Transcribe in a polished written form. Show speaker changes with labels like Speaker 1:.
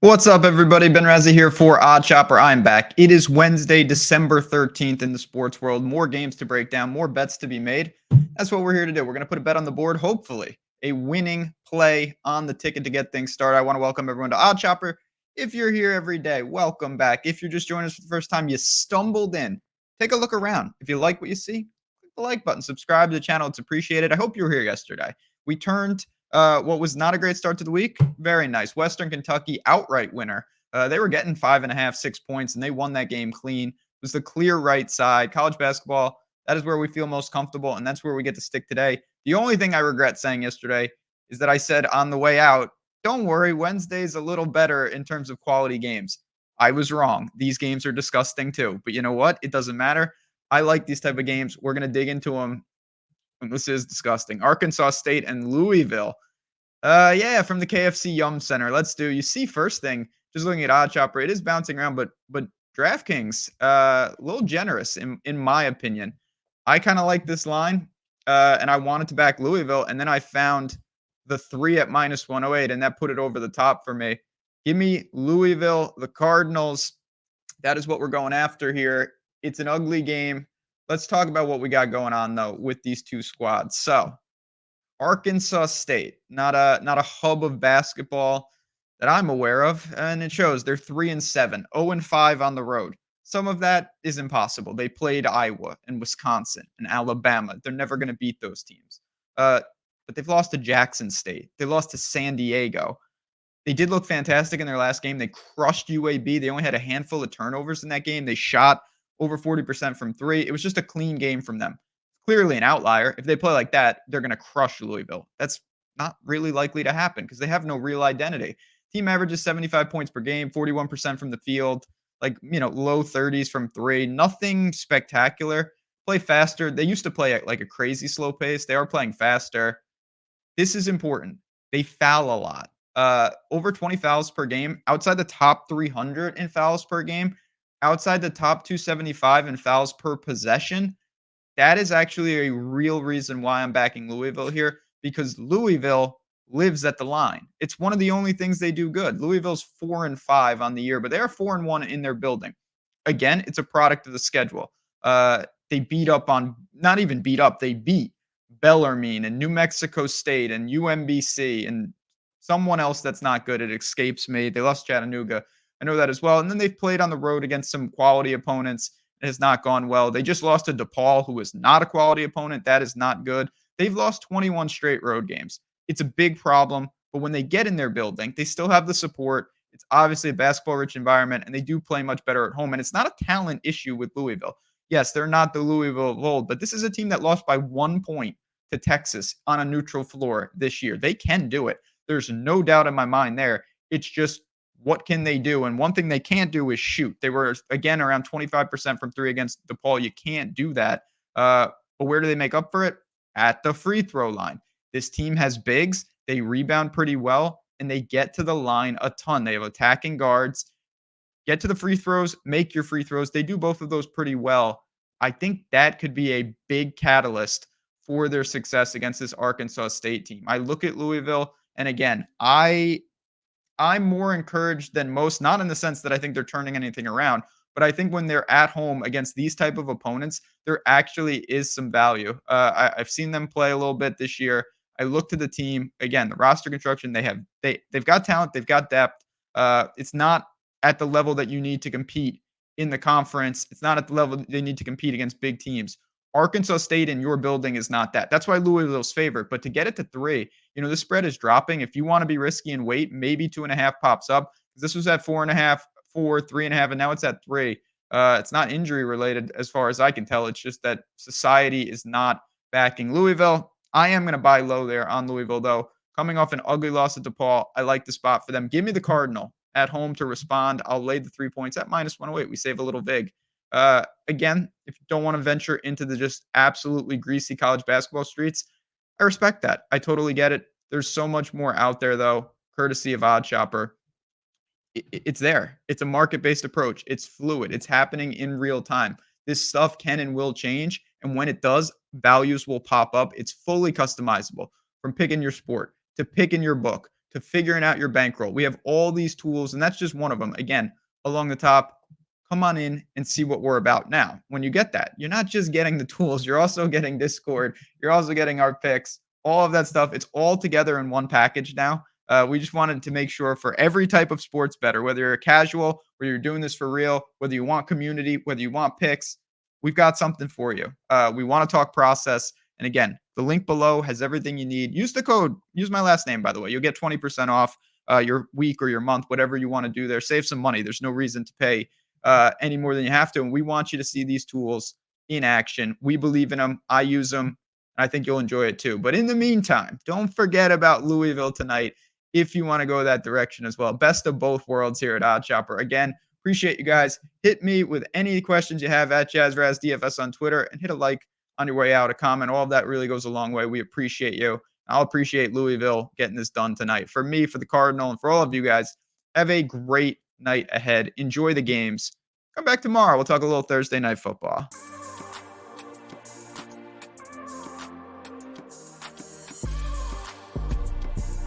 Speaker 1: What's up, everybody? Ben Razzie here for Odd Chopper. I'm back. It is Wednesday, December 13th in the sports world. More games to break down, more bets to be made. That's what we're here to do. We're going to put a bet on the board, hopefully, a winning play on the ticket to get things started. I want to welcome everyone to Odd Chopper. If you're here every day, welcome back. If you're just joining us for the first time, you stumbled in. Take a look around. If you like what you see, click the like button, subscribe to the channel. It's appreciated. I hope you were here yesterday. We turned what was not a great start to the week. Very nice. Western Kentucky outright winner. They were getting 5.5, 6 points, and they won that game clean. It was the clear right side. College basketball, that is where we feel most comfortable, and that's where we get to stick today. The only thing I regret saying yesterday is that I said on the way out, don't worry, Wednesday's a little better in terms of quality games. I was wrong. These games are disgusting too. But you know what? It doesn't matter. I like these type of games. We're going to dig into them. And this is disgusting. Arkansas State and Louisville. Yeah, from the KFC Yum Center. Let's do. You see, first thing, just looking at Odd Chopper, it is bouncing around, but DraftKings, a little generous in my opinion. I kind of like this line, and I wanted to back Louisville, and then I found the 3 at minus 108, and that put it over the top for me. Give me Louisville, the Cardinals. That is what we're going after here. It's an ugly game. Let's talk about what we got going on though with these two squads. So Arkansas State, not a hub of basketball that I'm aware of, and it shows. They're 3-7, 0-5 on the road. Some of that is impossible. They played Iowa and Wisconsin and Alabama. They're never going to beat those teams. But they've lost to Jackson State. They lost to San Diego. They did look fantastic in their last game. They crushed UAB. They only had a handful of turnovers in that game. They shot over 40% from three. It was just a clean game from them. Clearly an outlier. If they play like that, they're going to crush Louisville. That's not really likely to happen because they have no real identity. Team averages 75 points per game, 41% from the field, low 30s from three. Nothing spectacular. Play faster. They used to play at like a crazy slow pace. They are playing faster. This is important. They foul a lot. Over 20 fouls per game, outside the top 300 in fouls per game, outside the top 275 in fouls per possession. That is actually a real reason why I'm backing Louisville here, because Louisville lives at the line. It's one of the only things they do good. Louisville's 4-5 on the year, but they are 4-1 in their building. Again, it's a product of the schedule. They beat up on, not even beat up, they beat Bellarmine and New Mexico State and UMBC and someone else that's not good. It escapes me. They lost Chattanooga. I know that as well. And then they've played on the road against some quality opponents. It has not gone well. They just lost to DePaul, who is not a quality opponent. That is not good. They've lost 21 straight road games. It's a big problem. But when they get in their building, they still have the support. It's obviously a basketball-rich environment, and they do play much better at home. And it's not a talent issue with Louisville. Yes, they're not the Louisville of old, but this is a team that lost by 1 point to Texas on a neutral floor this year. They can do it. There's no doubt in my mind there. It's just, what can they do? And one thing they can't do is shoot. They were, again, around 25% from three against DePaul. You can't do that. But where do they make up for it? At the free throw line. This team has bigs. They rebound pretty well, and they get to the line a ton. They have attacking guards. Get to the free throws, make your free throws. They do both of those pretty well. I think that could be a big catalyst for their success against this Arkansas State team. I look at Louisville, and again, I'm more encouraged than most, not in the sense that I think they're turning anything around, but I think when they're at home against these type of opponents, there actually is some value. I've seen them play a little bit this year. I look to the team again, the roster construction. They've got talent, they've got depth. It's not at the level that you need to compete in the conference. It's not at the level they need to compete against big teams. Arkansas State in your building is not that. That's why Louisville's favorite. But to get it to 3, the spread is dropping. If you want to be risky and wait, maybe 2.5 pops up. This was at 4.5, 4, 3.5, and now it's at 3. It's not injury related as far as I can tell. It's just that society is not backing Louisville. I am going to buy low there on Louisville, though. Coming off an ugly loss at DePaul, I like the spot for them. Give me the Cardinal at home to respond. I'll lay the 3 points at minus 108. We save a little vig. Again, if you don't want to venture into the just absolutely greasy college basketball streets, I respect that. I totally get it. There's so much more out there, though, courtesy of Odd Chopper. It's there. It's a market-based approach. It's fluid. It's happening in real time. This stuff can and will change. And when it does, values will pop up. It's fully customizable, from picking your sport to picking your book to figuring out your bankroll. We have all these tools, and that's just one of them. Again, along the top, come on in and see what we're about. Now, when you get that, you're not just getting the tools, you're also getting Discord, you're also getting our picks, all of that stuff. It's all together in one package now. We just wanted to make sure for every type of sports better, whether you're a casual, whether you're doing this for real, whether you want community, whether you want picks, we've got something for you. We want to talk process. And again, the link below has everything you need. Use the code, use my last name, by the way. You'll get 20% off your week or your month, whatever you want to do there. Save some money. There's no reason to pay any more than you have to. And we want you to see these tools in action. We believe in them. I use them. I think you'll enjoy it too. But in the meantime, don't forget about Louisville tonight if you want to go that direction as well. Best of both worlds here at Odd Chopper. Again, appreciate you guys. Hit me with any questions you have at JazzRazDFS on Twitter, and hit a like on your way out, a comment. All of that really goes a long way. We appreciate you. I'll appreciate Louisville getting this done tonight. For me, for the Cardinal, and for all of you guys, have a great night ahead. Enjoy the games. Come back tomorrow. We'll talk a little Thursday night football.